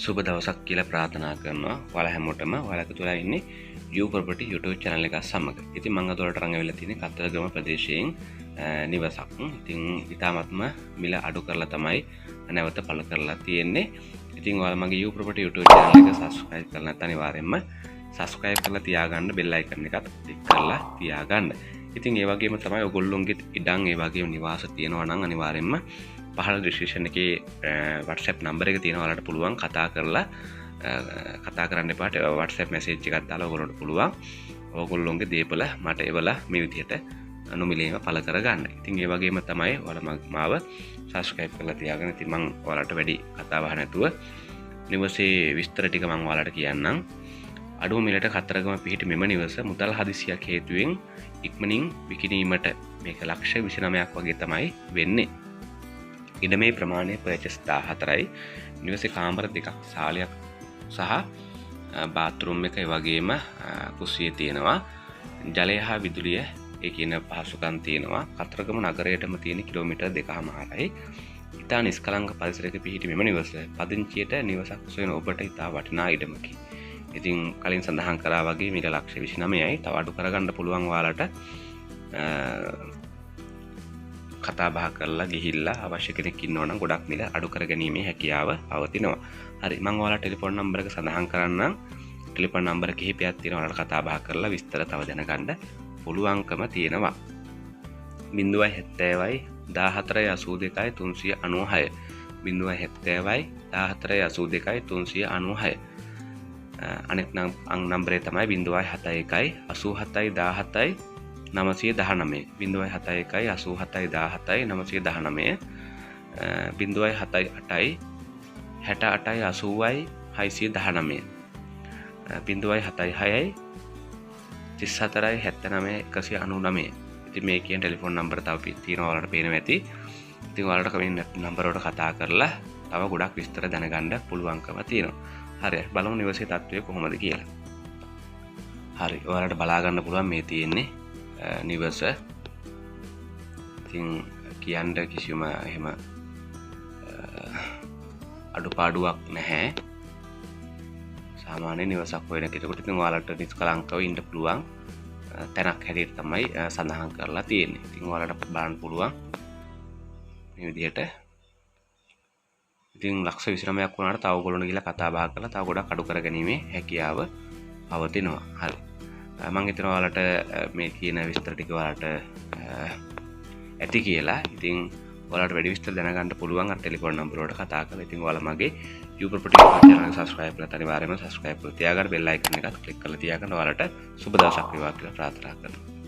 සුබ දවසක් කියලා ප්‍රාර්ථනා කරනවා. ඔයාලා හැමෝටම ඔයාලා තුලා ඉන්නේ You Property YouTube channel එක සමග. ඉතින් මම අද වලට රංග වෙලා තියෙන්නේ කතරගම ප්‍රදේශයෙන් නිවසක්. ඉතින් ඊටාත්ම මිල අඩු කරලා තමයි නැවත පළ කරලා තියෙන්නේ. ඉතින් ඔයාලා මගේ You Property YouTube channel එක subscribe කරලා නැත්නම් අනිවාර්යයෙන්ම subscribe කරලා තියාගන්න bell icon එකත් click කරලා තියාගන්න. ඉතින් ඒ වගේම තමයි ඔයගොල්ලෝගේ ඉඩම් ඒ වගේම නිවාස තියෙනවා නම් අනිවාර්යයෙන්ම පහළ ඩිස්ක්‍රිප්ෂන් එකේ WhatsApp නම්බර එක තියෙනවා. ඔයාලට පුළුවන් කතා කරන්න එපා. WhatsApp message එකක් දාලා ඔයගොල්ලන්ට පුළුවන් ඔයගොල්ලෝගේ දේපල මට එවලා මේ විදිහට නොමිලේම පළ කරගන්න. ඉතින් ඒ වගේම තමයි ඔයාලා මාව subscribe කරලා තියාගන්න. ඉතින් මම ඔයාලට වැඩි කතා බහ නැතුව නිවසේ විස්තර ටික මම ඔයාලට කියන්නම්. අඩුව මිලට කතරගම පිහිටි මෙම නිවස මුදල් හදිසියක් හේතුවෙන් ඉක්මනින් විකිණීමට මේක ලක්ෂ 29ක් වගේ තමයි වෙන්නේ. ඉඩමේ ප්‍රමාණය පර්චස් 14යි. නිවසේ කාමර දෙකක් සාලයක් සහ බාත්රූම් එක වගේම කුස්සිය තියෙනවා. ජලය හා විදුලිය ඒ කියන පහසුකම් තියෙනවා. කතරගම නගරයටම තියෙන කිලෝමීටර් 2.5යි. ඉතා නිස්කලංක පරිසරයක පිහිටි මෙම නිවස පදිංචියට නිවසක් සොයන ඔබට ඉතා වටිනා ඉඩමකි. ඉතින් කලින් සඳහන් කරා වගේ මිල ලක්ෂ 29යි. තව අඩු කරගන්න පුළුවන් ඔයාලට කතා බහ කරලා ගිහිල්ලා අවශ්‍ය කෙනෙක් ඉන්නවා නම් ගොඩක් මිල අඩු කර ගැනීමේ හැකියාව පවතිනවා. හරි, මම ඔයාලට ටෙලිෆෝන් නම්බර එක සඳහන් කරන්නම්. ටෙලිෆෝන් නම්බර කිහිපයක් තියෙනවා. ඔයාලට කතා බහ කරලා විස්තර තව දැනගන්න පුළුවන්කම තියෙනවා. 070යි 14යි 82යි 396 070යි 14යි 82යි 396. අනෙක් නම්බරේ තමයි 071යි 87යි 17යි 919 071යි 87යි 17යි 919 078යි 68යි 80යි 619 076යි 34යි 79යි 199. ඉතින් මේ කියන ටෙලිෆෝන් නම්බර තව තියෙනවා. ඔයාලට පේනවා ඇති. ඉතින් ඔයාලට කමින් නම්බර වලට කතා කරලා තව ගොඩක් විස්තර දැනගන්න පුළුවන්කම තියෙනවා. හරි, බලමු නිවසේ තත්ත්වය කොහොමද කියලා. හරි, ඔයාලට බලා ගන්න පුළුවන් මේ තියෙන්නේ නිවස. ඉතින් කියන්න කිසිම එහෙම අඩුපාඩුවක් නැහැ. සාමාන්‍ය නිවසක් හොයන කෙනෙකුට ඉතින් ඔයාලට නිස්කලංකව ඉන්න පුළුවන් තැනක් හැටියට තමයි සඳහන් කරලා තියෙන්නේ. ඉතින් ඔයාලට බලන්න පුළුවන් මේ විදිහට. ඉතින් ලක්ෂ 29ක් වුණාට තව ඔයගොල්ලෝ ගිහලා කතා බහ කරලා තව ගොඩක් අඩු කරගැනීමේ හැකියාව පවතිනවා. හරි, මම හිතනවා ඔයාලට මේ කියන විස්තර ටික ඔයාලට ඇති කියලා. ඉතින් ඔයාලට වැඩි විස්තර දැනගන්න පුළුවන් අර ටෙලිෆෝන් නම්බර වලට කතා කරලා. ඉතින් ඔයාලා මගේ You Property channel එක subscribe කරලා අනිවාර්යයෙන්ම subscribe කරලා තියාගන්න, bell icon එකත් click කරලා තියාගන්න. ඔයාලට සුබ දවසක් වේවා කියලා ප්‍රාර්ථනා කරනවා.